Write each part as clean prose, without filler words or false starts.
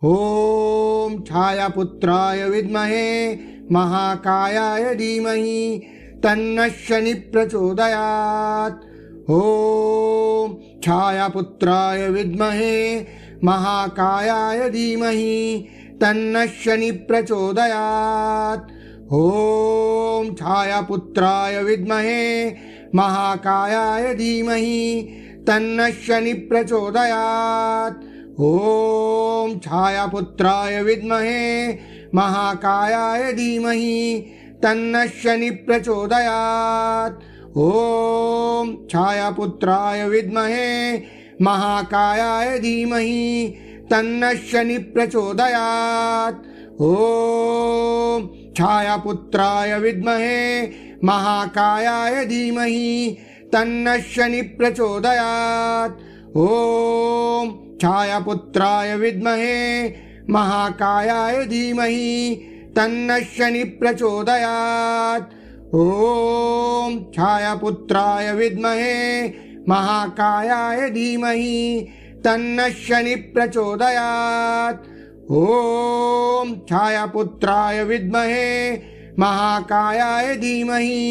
ॐ छायापुत्राय विद्महे महाकायाय धीमहि तन्नः शनिः प्रचोदयात्। ॐ छायापुत्राय विद्महे महाकायाय धीमहि तन्नः शनिः प्रचोदयात्। ॐ छायापुत्राय विद्महे महाकायाय धीमहि तन्नः शनिः प्रचोदयात्। ॐ छायापुत्राय विद्महे महाकायाय धीमहि तन्नः शनिः प्रचोदयात्। ॐ छायापुत्राय विद्महे महाकायाय धीमहि तन्नः शनिः प्रचोदयात्। ॐ छायापुत्राय विद्महे महाकायाय धीमहि तन्नः शनिः प्रचोदयात्। ॐ छायापुत्राय विद्महे महाकायाय धीमहि तन्नः शनिः प्रचोदयात्। ॐ छायापुत्राय विद्महे महाकायाय धीमहि तन्नः शनिः प्रचोदयात्। ॐ छायापुत्राय विद्महे महाकायाय धीमहि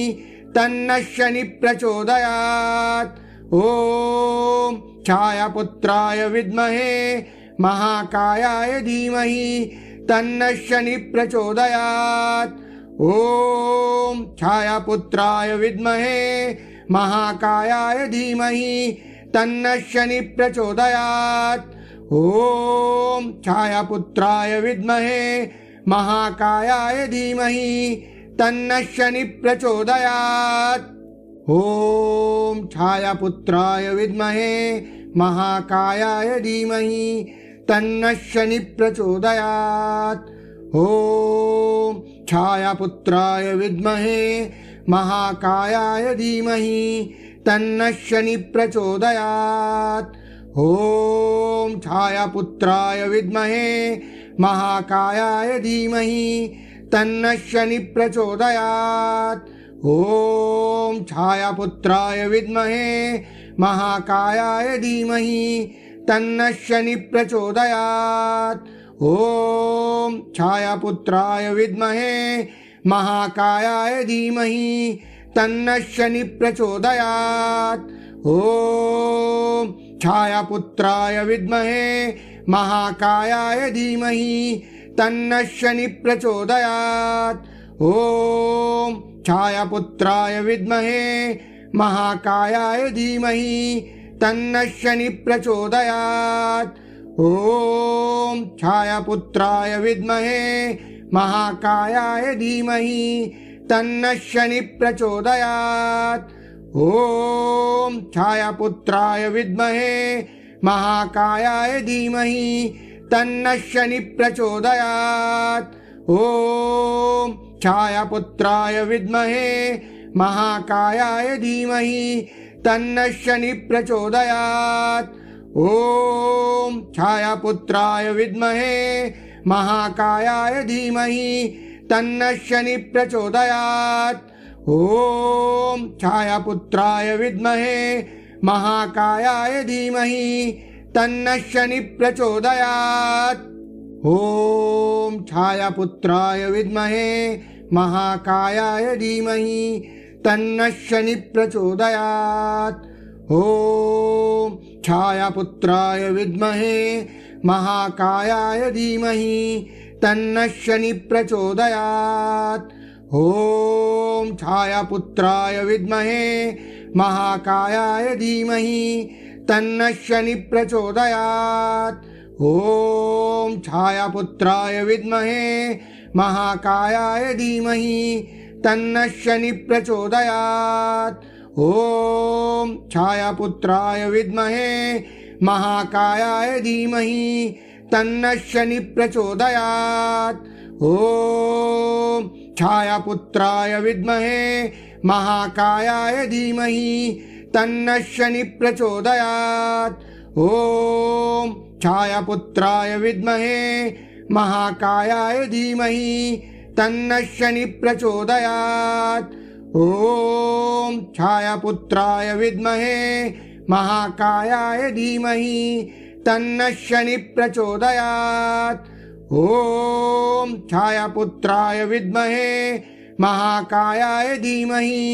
तन्नः शनिः प्रचोदयात्। ॐ छायापुत्राय विद्महे महाकायाय धीमहि तन्नः शनिः प्रचोदयात्। ॐ छायापुत्राय विद्महे महाकायाय धीमहि तन्नः शनिः प्रचोदयात्। ॐ छायापुत्राय विद्महे महाकायाय धीमहि तन्नः शनिः प्रचोदयात्। ॐ छायापुत्राय विद्महे महाकायाय धीमहि तन्नः शनिः प्रचोदयात्। ॐ छायापुत्राय विद्महे महाकायाय धीमहि तन्नः शनिः प्रचोदयात्। ॐ छायापुत्राय विद्महे महाकायाय धीमहि तन्नः शनिः प्रचोदयात्। ॐ छायापुत्राय विद्महे महाकायाय धीमहि तन्नः शनिः प्रचोदयात्। ॐ छायापुत्राय विद्महे महाकायाय धीमहि तन्नः शनिः प्रचोदयात्। ॐ छायापुत्राय विद्महे महाकायाय धीमहि तन्नः शनिः प्रचोदयात्। ॐ छायापुत्राय विद्महे महाकायाय धीमहि तन्नः शनिः प्रचोदयात्। ॐ छायापुत्राय विद्महे महाकायाय धीमहि तन्नः शनिः प्रचोदयात्। ॐ छायापुत्राय विद्महे महाकायाय धीमहि तन्नः शनिः प्रचोदयात्। ॐ छायापुत्राय विद्महे महाकायाय धीमहि तन्नः शनिः प्रचोदयात्। ॐ छायापुत्राय विद्महे महाकायाय धीमहि तन्नः शनिः प्रचोदयात्। ॐ छायापुत्राय विद्महे महाकायाय धीमहि तन्नः शनिः प्रचोदयात्। ॐ छायापुत्राय विद्महे महाकायाय धीमहि तन्नः शनिः प्रचोदयात्। ॐ छायापुत्राय विद्महे महाकायाय धीमहि तन्नः शनिः प्रचोदयात्। ॐ छायापुत्राय विद्महे महाकायाय धीमहि तन्नः शनिः प्रचोदयात्। ॐ छायापुत्राय विद्महे महाकायाय धीमहि तन्नः शनिः प्रचोदयात्। ॐ छायापुत्राय विद्महे महाकायाय धीमहि तन्नः शनिः प्रचोदयात्। ॐ छायापुत्राय विद्महे महाकायाय धीमहि तन्नः शनिः प्रचोदयात्। ॐ छायापुत्राय विद्महे महाकायाय धीमहि तन्नः शनिः प्रचोदयात्। ॐ छायापुत्राय विद्महे महाकायाय धीमहि तन्नः शनिः प्रचोदयात्। ॐ छायापुत्राय विद्महे महाकायाय धीमहि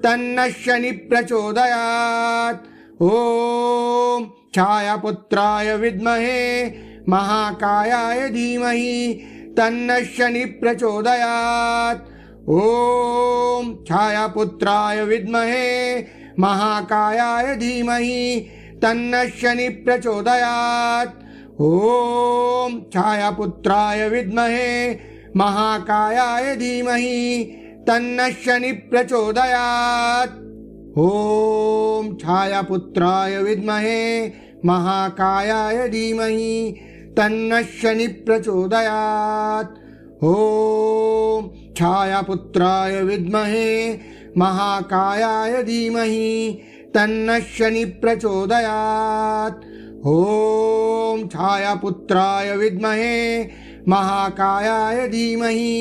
तन्नः शनिः प्रचोदयात्। ॐ छायापुत्राय विद्महे महाकायाय धीमहि तन्नः शनिः प्रचोदयात्। ॐ छायापुत्राय विद्महे महाकायाय धीमहि तन्नः शनिः प्रचोदयात्। ॐ छायापुत्राय विद्महे महाकायाय धीमहि तन्नः शनिः प्रचोदयात्। ॐ छायापुत्राय विद्महे महाकायाय धीमहि तन्नः शनिः प्रचोदयात्। ॐ छायापुत्राय विद्महे महाकायाय धीमहि तन्नः शनिः प्रचोदयात्। ॐ छायापुत्राय विद्महे महाकायाय धीमहि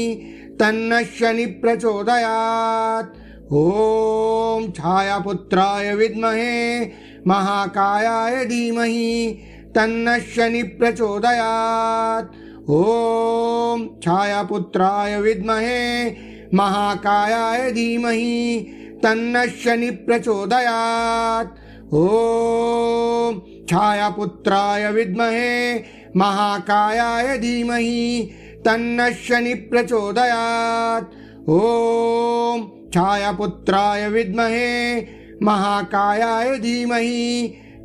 तन्नः शनिः प्रचोदयात्। ॐ छायापुत्राय विद्महे महाकायाय धीमहि तन्नः शनिः प्रचोदयात्। ॐ छायापुत्राय विद्महे महाकायाय धीमहि तन्नः शनिः प्रचोदयात्। ॐ छायापुत्राय विद्महे महाकायाय धीमहि तन्नः शनिः प्रचोदयात्। ॐ छायापुत्राय विद्महे महाकायाय धीमहि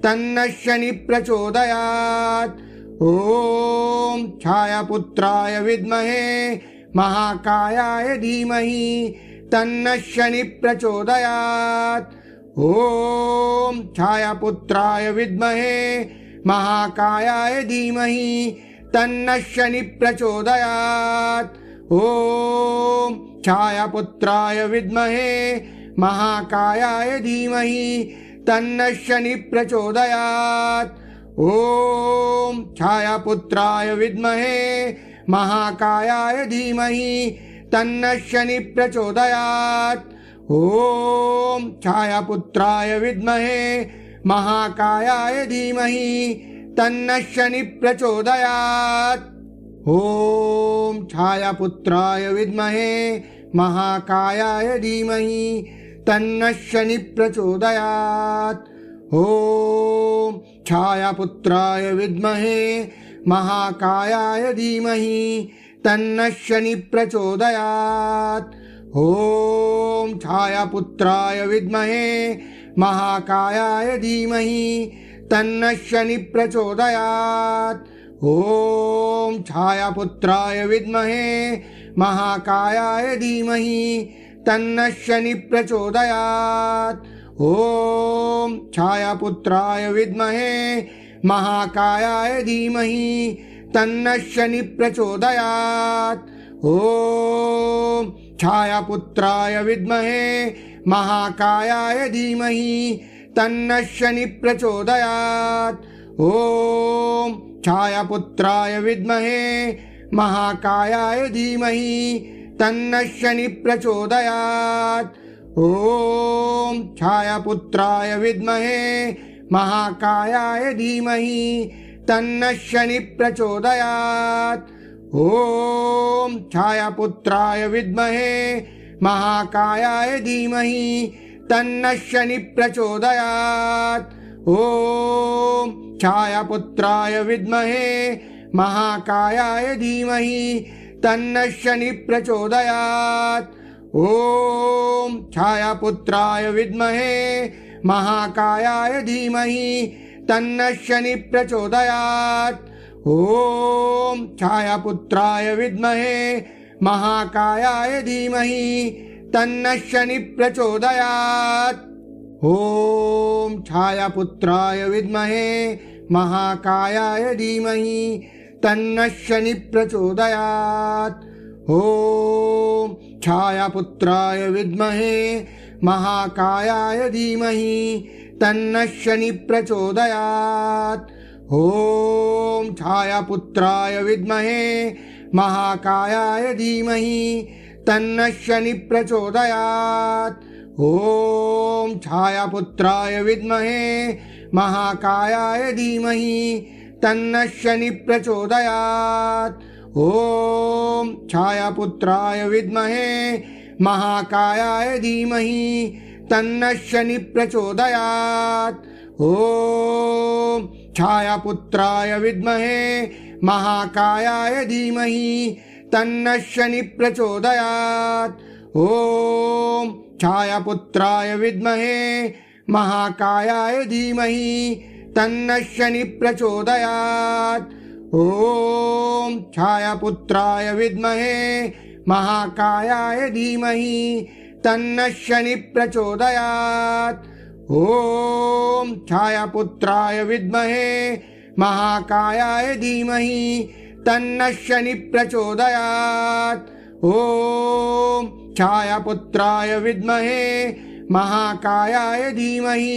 तन्नः शनिः प्रचोदयात्। ॐ छायापुत्राय विद्महे महाकायाय धीमहि तन्नः शनिः प्रचोदयात्। ॐ छायापुत्राय विद्महे महाकायाय धीमहि तन्नः शनिः प्रचोदयात्। ॐ छायापुत्राय विद्महे महाकायाय धीमहि तन्नः शनिः प्रचोदयात्। ॐ छायापुत्राय विद्महे महाकायाय धीमहि तन्नः शनिः प्रचोदयात्। ॐ छायापुत्राय विद्महे महाकायाय धीमहि तन्नः शनिः प्रचोदयात्। ॐ छायापुत्राय विद्महे महाकायाय धीमहि तन्नः शनिः प्रचोदयात्। ॐ छायापुत्राय विद्महे महाकायाय धीमहि तन्नः शनिः प्रचोदयात्। ॐ छायापुत्राय विद्महे महाकायाय धीमहि तन्नः शनिः प्रचोदयात्। ॐ छायापुत्राय विद्महे महाकायाय धीमहि तन्नः शनिः प्रचोदयात्। ॐ छायापुत्राय विद्महे महाकायाय धीमहि तन्नः शनिः प्रचोदयात्। ॐ छायापुत्राय विद्महे महाकायाय धीमहि तन्नः शनिः प्रचोदयात्। ॐ छायापुत्राय विद्महे महाकायाय धीमहि तन्नः शनिः प्रचोदयात्। ॐ छायापुत्राय विद्महे महाकायाय धीमहि तन्नः शनिः प्रचोदयात्। ॐ छायापुत्राय विद्महे महाकायाय धीमहि तन्नः शनिः प्रचोदयात्। ॐ छायापुत्राय विद्महे महाकायाय धीमहि तन्नः शनिः प्रचोदयात्। ॐ छायापुत्राय विद्महे महाकायाय धीमहि तन्नः शनिः प्रचोदयात्। ॐ छायापुत्राय विद्महे महाकायाय धीमहि तन्नः शनिः प्रचोदयात्। ॐ छायापुत्राय विद्महे महाकायाय धीमहि तन्नः शनिः प्रचोदयात्। ॐ छायापुत्राय विद्महे महाकायाय धीमहि तन्नः शनिः प्रचोदयात्। ॐ छायापुत्राय विद्महे महाकायाय धीमहि तन्नः शनिः प्रचोदयात्। ॐ छायापुत्राय विद्महे महाकायाय धीमहि तन्नः शनिः प्रचोदयात्। ॐ छायापुत्राय विद्महे महाकायाय धीमहि तन्नः शनिः प्रचोदयात्। ॐ छायापुत्राय विद्महे महाकायाय धीमहि तन्नः शनिः प्रचोदयात्। ॐ छायापुत्राय विद्महे महाकायाय धीमहि तन्नः शनिः प्रचोदयात्। ॐ छायापुत्राय विद्महे महाकायाय धीमहि तन्नः शनिः प्रचोदयात्। ॐ छायापुत्राय विद्महे महाकायाय धीमहि तन्नः शनिः प्रचोदयात्। ॐ छायापुत्राय विद्महे महाकायाय धीमहि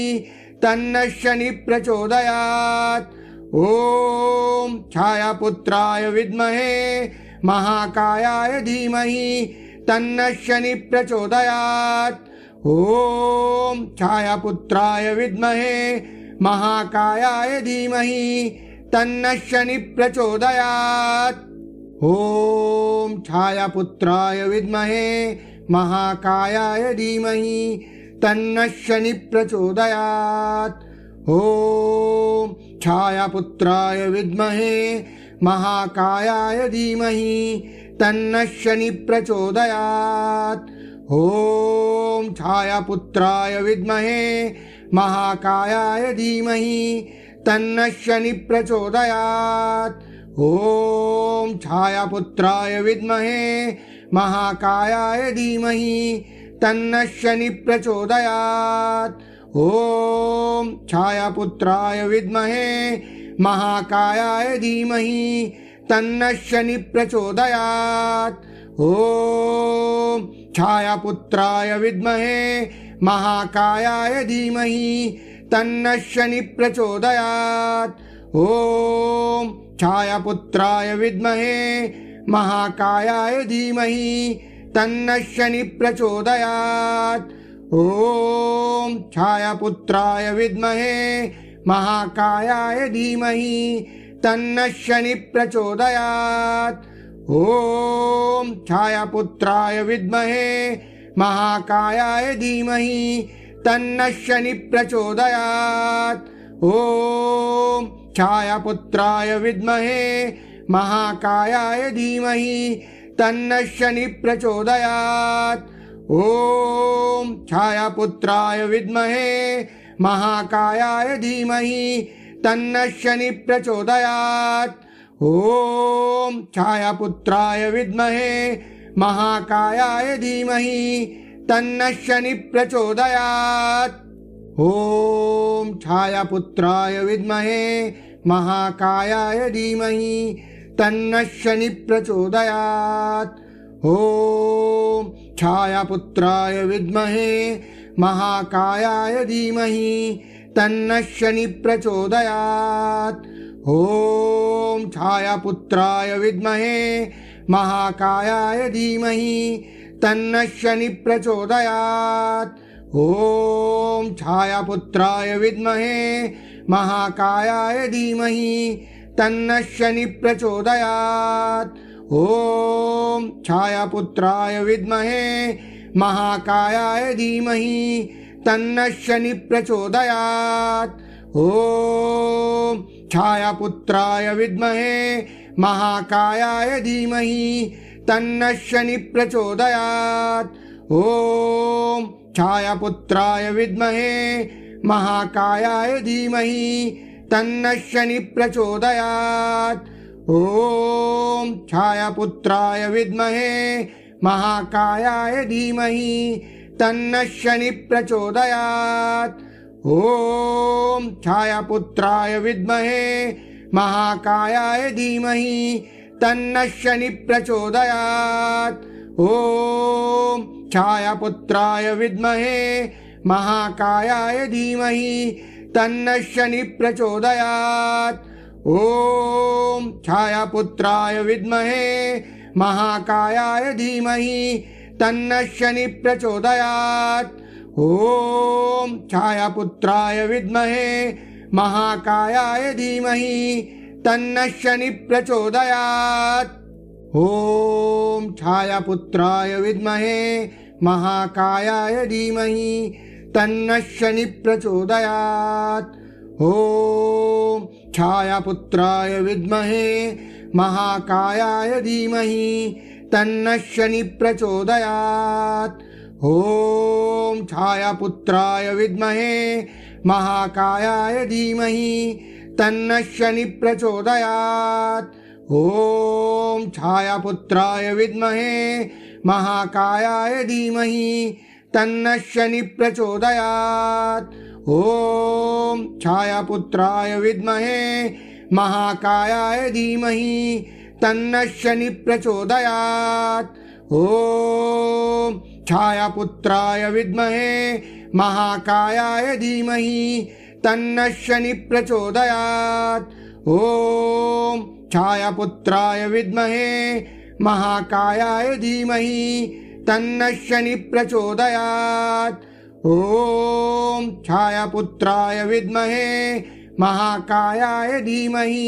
तन्नः शनिः प्रचोदयात्। ॐ छायापुत्राय विद्महे महाकायाय धीमहि तन्नः शनिः प्रचोदयात्। ॐ छायापुत्राय विद्महे महाकायाय धीमहि तन्नः शनिः प्रचोदयात्। ॐ छायापुत्राय विद्महे महाकायाय धीमहि तन्नः शनिः प्रचोदयात्। ॐ छायापुत्राय विद्महे महाकायाय धीमहि तन्नः शनिः प्रचोदयात्। ॐ छायापुत्राय विद्महे महाकायाय धीमहि तन्नः शनिः प्रचोदयात्। ॐ छायापुत्राय विद्महे महाकायाय धीमहि तन्नः शनिः प्रचोदयात्। ॐ छायापुत्राय विद्महे महाकायाय धीमहि तन्नः शनिः प्रचोदयात्। ॐ छायापुत्राय विद्महे महाकायाय धीमहि तन्नः शनिः प्रचोदयात्। ॐ छायापुत्राय विद्महे महाकायाय धीमहि तन्नः शनिः प्रचोदयात्। ॐ छायापुत्राय विद्महे महाकायाय धीमहि तन्नः शनिः प्रचोदयात्। ॐ छायापुत्राय विद्महे महाकायाय धीमहि तन्नः शनिः प्रचोदयात्। ॐ छायापुत्राय विद्महे महाकायाय धीमहि तन्नः शनिः प्रचोदयात्। ॐ छायापुत्राय विद्महे महाकायाय धीमहि तन्नः शनिः प्रचोदयात्। ॐ छायापुत्राय विद्महे महाकायाय धीमहि तन्नः शनिः प्रचोदयात्। ॐ छायापुत्राय विद्महे महाकायाय धीमहि तन्नः शनिः प्रचोदयात्। ॐ छायापुत्राय विद्महे महाकायाय धीमहि तन्नः शनिः प्रचोदयात्। ॐ छायापुत्राय विद्महे महाकायाय धीमहि तन्नः शनिः प्रचोदयात्। ॐ छायापुत्राय विद्महे महाकायाय धीमहि तन्नः शनिः प्रचोदयात्। ॐ छायापुत्राय विद्महे महाकायाय धीमहि तन्नः शनिः प्रचोदयात्। ॐ छायापुत्राय विद्महे महाकायाय धीमहि तन्नः शनिः प्रचोदयात्। ॐ छायापुत्राय विद्महे महाकायाय धीमहि तन्नः शनिः प्रचोदयात्। ॐ छायापुत्राय विद्महे महाकायाय धीमहि तन्नः शनिः प्रचोदयात्। ॐ छायापुत्राय विद्महे महाकायाय धीमहि तन्नः शनिः प्रचोदयात्। ॐ छायापुत्राय विद्महे महाकायाय धीमहि तन्नः शनिः प्रचोदयात्। ॐ छायापुत्राय विद्महे महाकायाय धीमहि तन्नः शनिः प्रचोदयात्। ॐ छायापुत्राय विद्महे महाकायाय धीमहि तन्नः शनिः प्रचोदयात्। ॐ छायापुत्राय विद्महे महाकायाय धीमहि तन्नः शनिः प्रचोदयात्। ॐ छायापुत्राय विद्महे महाकायाय धीमहि तन्नः शनिः प्रचोदयात्। ॐ छायापुत्राय विद्महे महाकायाय धीमहि तन्नः शनिः प्रचोदयात्। ॐ छायापुत्राय विद्महे महाकायाय धीमहि तन्नः शनिः प्रचोदयात्। ॐ छायापुत्राय विद्महे महाकायाय धीमहि तन्नः शनिः प्रचोदयात्। ॐ छायापुत्राय विद्महे महाकायाय धीमहि तन्नः शनिः प्रचोदयात्। ॐ छायापुत्राय विद्महे महाकायाय धीमहि तन्नः शनिः प्रचोदयात्। ॐ छायापुत्राय विद्महे महाकायाय धीमहि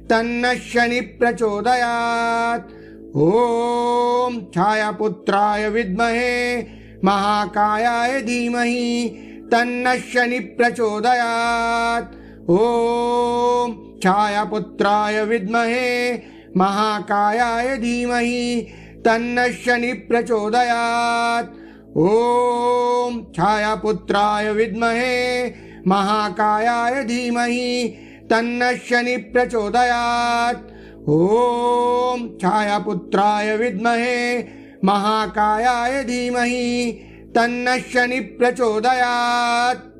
तन्नः शनिः प्रचोदयात्। ॐ छायापुत्राय विद्महे महाकायाय धीमहि तन्नः शनिः प्रचोदयात्। ॐ छायापुत्राय विद्महे महाकायाय धीमहि तन्नः शनिः प्रचोदयात्। ॐ छायापुत्राय विद्महे महाकायाय धीमहि तन्नः शनिः प्रचोदयात्। ॐ छायापुत्राय विद्महे महाकायाय धीमहि तन्नः शनिः प्रचोदयात्।